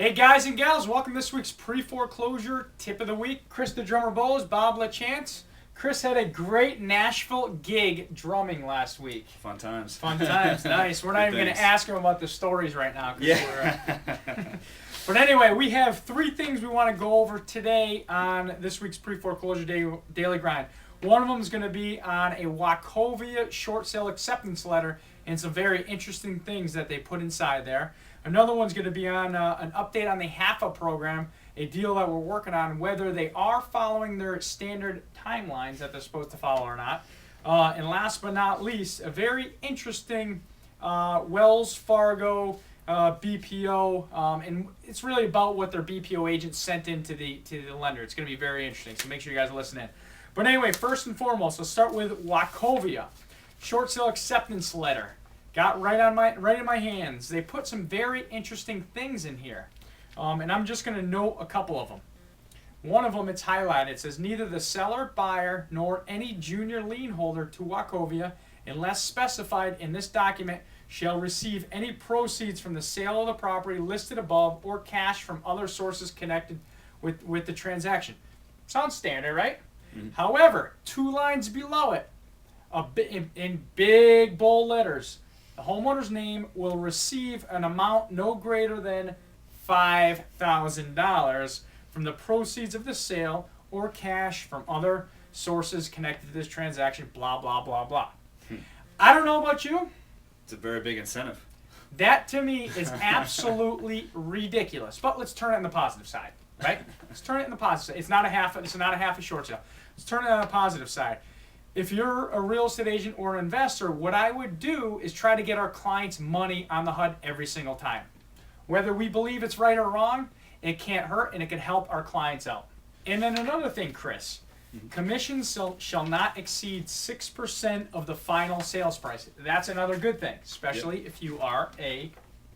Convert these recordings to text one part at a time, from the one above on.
Hey guys and gals, welcome to this week's pre-foreclosure tip of the week. Chris the Drummer Bowes, Bob LaChance. Chris had a great Nashville gig drumming last week. Fun times. Fun times, nice. We're not even going to ask him about the stories right now. Yeah. But anyway, we have three things we want to go over today on this week's pre-foreclosure daily grind. One of them is going to be on a Wachovia short sale acceptance letter and some very interesting things that they put inside there. Another one's going to be on an update on the HAFA program, a deal that we're working on, whether they are following their standard timelines that they're supposed to follow or not. And last but not least, a very interesting Wells Fargo BPO, and it's really about what their BPO agent sent in to the lender. It's going to be very interesting, so make sure you guys listen in. But anyway, first and foremost, let's start with Wachovia. Short sale acceptance letter. Got right in my hands. They put some very interesting things in here. And I'm just going to note a couple of them. One of them, it's highlighted. It says, neither the seller, buyer, nor any junior lien holder to Wachovia, unless specified in this document, shall receive any proceeds from the sale of the property listed above or cash from other sources connected with the transaction. Sounds standard, right? Mm-hmm. However, 2 lines below it, in big bold letters, the homeowner's name will receive an amount no greater than $5,000 from the proceeds of the sale or cash from other sources connected to this transaction, blah, blah, blah, blah. I don't know about you. It's a very big incentive. That, to me, is absolutely ridiculous. But let's turn it on the positive side, right? Let's turn it on the positive side. It's not a half a short sale. Let's turn it on the positive side. If you're a real estate agent or an investor, what I would do is try to get our clients money on the HUD every single time. Whether we believe it's right or wrong, it can't hurt and it can help our clients out. And then another thing, Chris, commissions shall not exceed 6% of the final sales price. That's another good thing, especially if you are a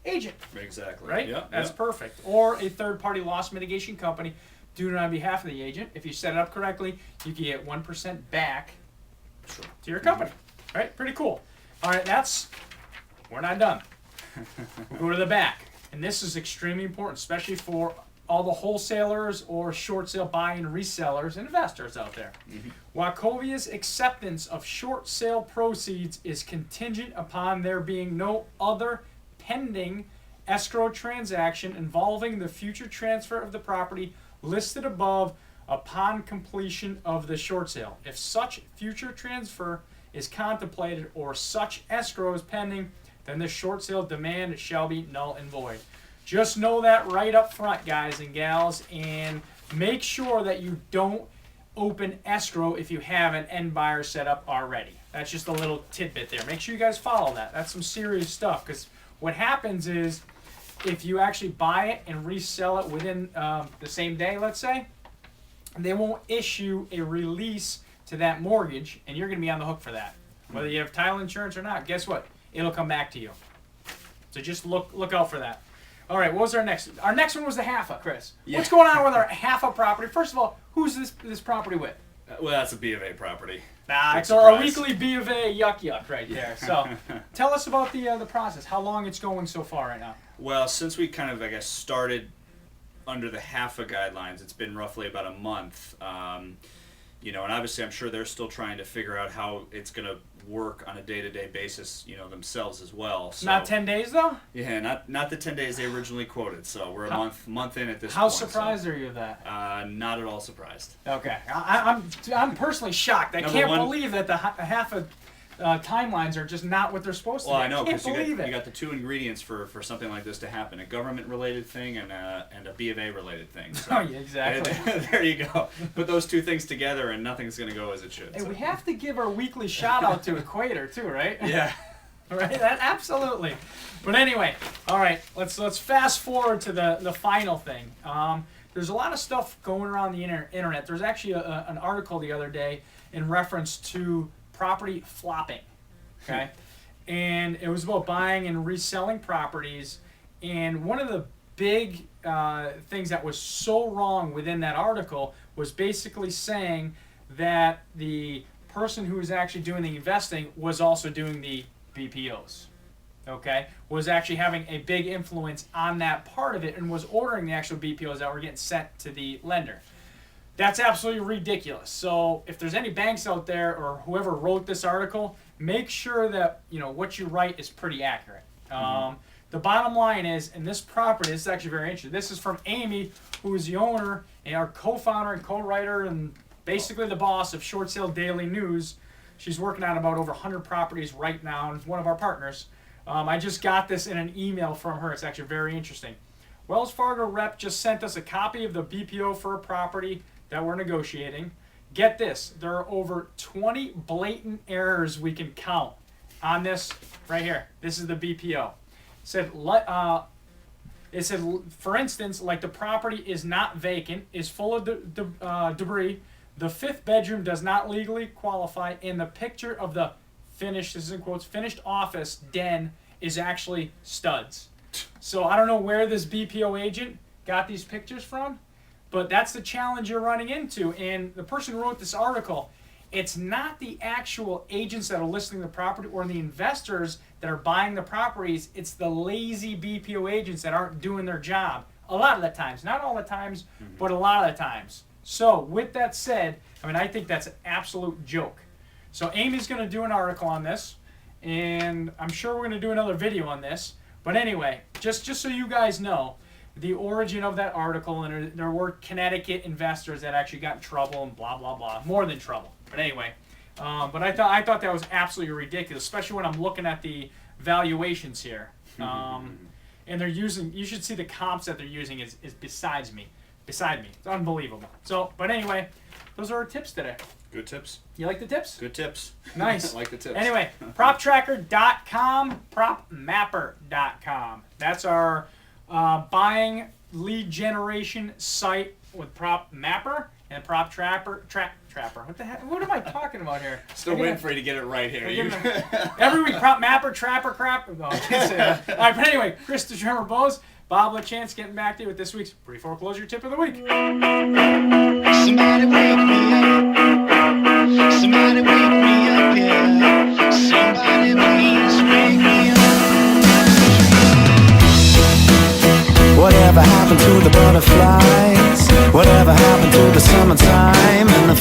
agent. Exactly. Right? Yep. That's perfect. Or a third-party loss mitigation company doing it on behalf of the agent. If you set it up correctly, you can get 1% back to your company. Right? Pretty cool. All right, we're not done. We'll go to the back. And this is extremely important, especially for all the wholesalers or short sale buying resellers and investors out there. Mm-hmm. Wachovia's acceptance of short sale proceeds is contingent upon there being no other pending escrow transaction involving the future transfer of the property listed above upon completion of the short sale. If such future transfer is contemplated or such escrow is pending, then the short sale demand shall be null and void. Just know that right up front, guys and gals, and make sure that you don't open escrow if you have an end buyer set up already. That's just a little tidbit there. Make sure you guys follow that. That's some serious stuff, because what happens is if you actually buy it and resell it within the same day, let's say, they won't issue a release to that mortgage, and you're going to be on the hook for that. Whether you have title insurance or not, guess what? It'll come back to you. So just look out for that. All right, what was our next? Our next one was the HAFA, Chris. Yeah. What's going on with our HAFA property? First of all, who's this property with? Well, that's a B of A property. It's our weekly B of A yuck right there. So tell us about the process, how long it's going so far right now. Well, since we kind of, I guess, started under the HAFA guidelines, it's been roughly about a month. And obviously I'm sure they're still trying to figure out how it's going to work on a day-to-day basis, themselves as well. So, not 10 days though? Yeah, not the 10 days they originally quoted. So we're a month in at this point. How surprised are you of that? Not at all surprised. Okay. I'm personally shocked. I can't believe that the HAFA timelines are just not what they're supposed to be. Well, I know, because you got the 2 ingredients for something like this to happen: a government-related thing and a B of A-related thing. So, oh, yeah, exactly. There you go. Put those 2 things together, and nothing's going to go as it should. Hey, so. We have to give our weekly shout-out to Equator, too, right? Yeah. Right? Absolutely. But anyway, all right, let's fast forward to the final thing. There's a lot of stuff going around the internet. There's actually an article the other day in reference to property flopping, okay? And it was about buying and reselling properties. And one of the big things that was so wrong within that article was basically saying that the person who was actually doing the investing was also doing the BPOs. okay, was actually having a big influence on that part of it and was ordering the actual BPOs that were getting sent to the lender. That's absolutely ridiculous. So if there's any banks out there or whoever wrote this article, make sure that what you write is pretty accurate. The bottom line is, in this property, this is actually very interesting. This is from Amy, who is the owner and our co-founder and co-writer and basically the boss of Short Sale Daily News. She's working on about over 100 properties right now and is one of our partners. I just got this in an email from her. It's actually very interesting. Wells Fargo rep just sent us a copy of the BPO for a property that we're negotiating. Get this, there are over 20 blatant errors we can count on this right here. This is the BPO. It said, for instance, like the property is not vacant, is full of debris, the 5th bedroom does not legally qualify, and the picture of the finished, this is in quotes, finished office den is actually studs. So I don't know where this BPO agent got these pictures from, but that's the challenge you're running into. And the person who wrote this article, it's not the actual agents that are listing the property or the investors that are buying the properties. It's the lazy BPO agents that aren't doing their job. A lot of the times. Not all the times, but a lot of the times. So with that said, I think that's an absolute joke. So Amy's going to do an article on this, and I'm sure we're going to do another video on this. But anyway, just so you guys know, the origin of that article, and there were Connecticut investors that actually got in trouble and blah, blah, blah. More than trouble. But anyway, but I thought that was absolutely ridiculous, especially when I'm looking at the valuations here. And they're using, you should see the comps that they're using is beside me. It's unbelievable. So, but anyway, those are our tips today. Good tips. You like the tips? Good tips. Nice. I like the tips. Anyway, proptracker.com, propmapper.com. That's our buying lead generation site with Prop Mapper and Prop Trapper. What the heck? What am I talking about here? Still waiting for you to get it right here. Every week, Prop Mapper, Trapper, Crap. No, I can't say that. All right, but anyway, Chris DeTremor Bose, Bob LaChance getting back to you with this week's pre-foreclosure tip of the week. Somebody wake me up. Somebody wake me up, yeah. Somebody please wake me up. Whatever happened to the butterflies? Whatever happened to the summertime and the